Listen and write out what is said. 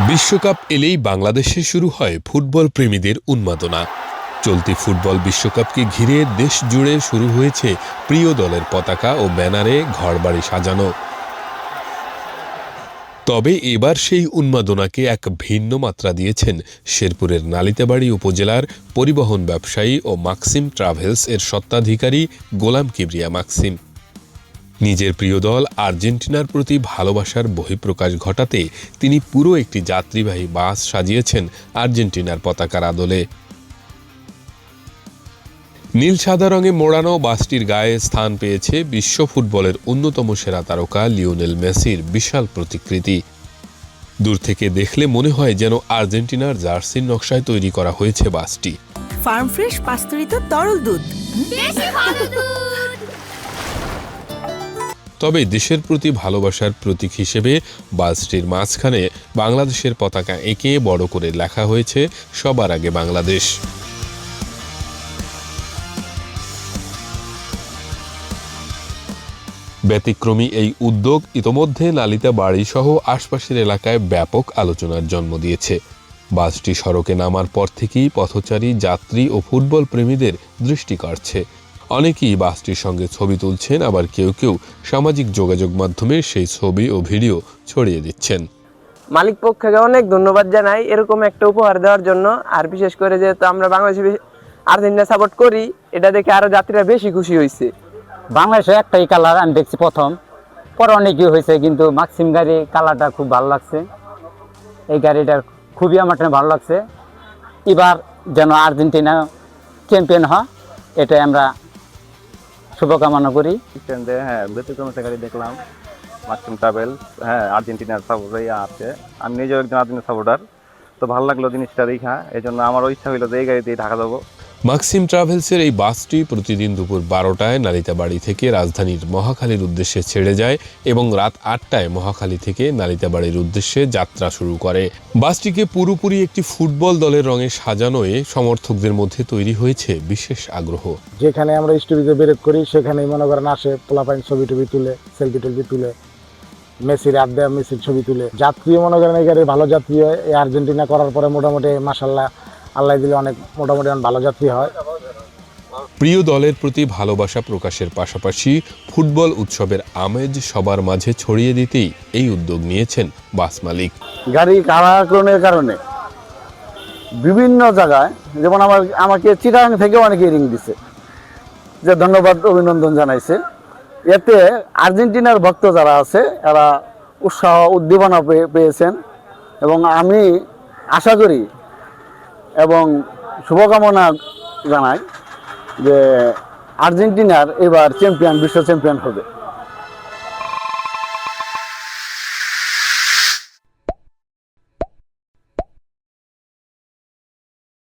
বিশ্বকাপ এলেই বাংলাদেশে শুরু হয় ফুটবল প্রেমীদের উন্মাদনা। চলতি ফুটবল বিশ্বকাপকে ঘিরে দেশ জুড়ে শুরু হয়েছে প্রিয় দলের পতাকা ও ব্যানারে ঘরবাড়ি সাজানো। তবে এবার সেই উন্মাদনাকে এক ভিন্ন মাত্রা দিয়েছেন শেরপুরের নালিতাবাড়ী উপজেলার পরিবহন ব্যবসায়ী ও মাক্সিম ট্রাভেলস এর স্বত্বাধিকারী গোলাম কিবরিয়া মাক্সিম। নিজের প্রিয় দল আর্জেন্টিনার প্রতি ভালোবাসার বহিঃপ্রকাশ ঘটাতে তিনি পুরো একটি যাত্রীবাহী বাস সাজিয়েছেন আর্জেন্টিনার পতাকার আদলে। নীল সাদা রঙে মোড়ানো বাসটির গায়ে স্থান পেয়েছে বিশ্ব ফুটবলের অন্যতম সেরা তারকা লিওনেল মেসির বিশাল প্রতিকৃতি। দূর থেকে দেখলে মনে হয় যেন আর্জেন্টিনার জার্সির নকশায় তৈরি করা হয়েছে বাসটি। ফার্ম ফ্রেশ পাস্তুরিত তরল দুধ, তবে দেশের প্রতি ভালোবাসার প্রতীক হিসেবে বাসটির মাঝখানে বাংলাদেশের পতাকা এঁকে বড় করে লেখা হয়েছে সবার আগে বাংলাদেশ। ব্যতিক্রমী এই উদ্যোগ ইতোমধ্যে নালিতাবাড়ী সহ আশপাশের এলাকায় ব্যাপক আলোচনার জন্ম দিয়েছে। বাসটি সড়কে নামার পর থেকেই পথচারী, যাত্রী ও ফুটবল প্রেমীদের দৃষ্টি কাড়ছে। অনেকেই বাসটির সঙ্গে ছবি তুলছেন, আবার কেউ কেউ সামাজিক যোগাযোগ মাধ্যমে সেই ছবি ও ভিডিও ছড়িয়ে দিচ্ছেন। মালিক পক্ষকে অনেক ধন্যবাদ জানাই এরকম একটা উপহার দেওয়ার জন্য। আর বিশেষ করে যেহেতু আমরা বাংলাদেশে আর্জেন্টিনা সাপোর্ট করি, এটা দেখে আরো যাত্রীরা বেশি খুশি হয়েছে। বাংলাদেশে একটাই কালার আমি দেখছি প্রথম, পরে অনেকই হয়েছে, কিন্তু মাক্সিম গাড়ি কালারটা খুব ভালো লাগছে। এই গাড়িটার খুবই আমার ভালো লাগছে। এবার যেন আর্জেন্টিনা চ্যাম্পিয়ন হয়, এটাই আমরা শুভকামনা করি। হ্যাঁ, ব্যতিক্রম একটা গাড়ি দেখলাম, মাক্সিম ট্রাভেল। হ্যাঁ, আর্জেন্টিনার সাপোর্টারই আছে। আমি নিজেও একজন আর্জেন্টিনার সাপোর্টার, তো ভালো লাগলো জিনিসটা দেখা। এই জন্য আমারও ইচ্ছা হইলো যে এই গাড়িতেই ঢাকা যাবো। মাক্সিম ট্রাভেলসের এই বাসটি প্রতিদিন দুপুর 12টায় নালিতাবাড়ী থেকে রাজধানীর মহাখালীর উদ্দেশ্যে ছেড়ে যায় এবং রাত 8টায় মহাখালী থেকে নালিতাবাড়ীর উদ্দেশ্যে যাত্রা শুরু করে। বাসটিকে পুরোপুরি একটি ফুটবল দলের রঙে সাজানোয় সমর্থকদের মধ্যে তৈরি হয়েছে বিশেষ আগ্রহ। যেখানে আমরা স্টুডিওতে বেরেক করি সেখানেই মনে করেন আসে পোলাপাইন ছবি টবি তুলে, সেলফি টেলফি তুলে, মেসির আড্ডা, মেসির ছবি তুলে। যাত্রীও মনে করেন এই গাড়ির ভালো যাত্রী হয়। এই আর্জেন্টিনা করার পরে মোটামুটি মাশাআল্লাহ আল্লাহ দিলে অনেক মোটামুটি ভালো যাত্রী হয়। প্রিয় দলের প্রতি ভালোবাসা প্রকাশের পাশাপাশি ফুটবল উৎসবের আমেজ সবার মাঝে ছড়িয়ে দিতেই এই উদ্যোগ নিয়েছেন বাস মালিক। গাড়ি কারাকরণের কারণে বিভিন্ন জায়গায়, যেমন আমাকে চিটাগাং থেকে অনেকে রিং দিছে, যে ধন্যবাদ অভিনন্দন জানাইছে। এতে আর্জেন্টিনার ভক্ত যারা আছে এরা উৎসাহ উদ্দীপনা পেয়েছেন এবং আমি আশা করি এবং শুভকামনা জানাই যে আর্জেন্টিনার এবার চ্যাম্পিয়ন, বিশ্ব চ্যাম্পিয়ন হবে।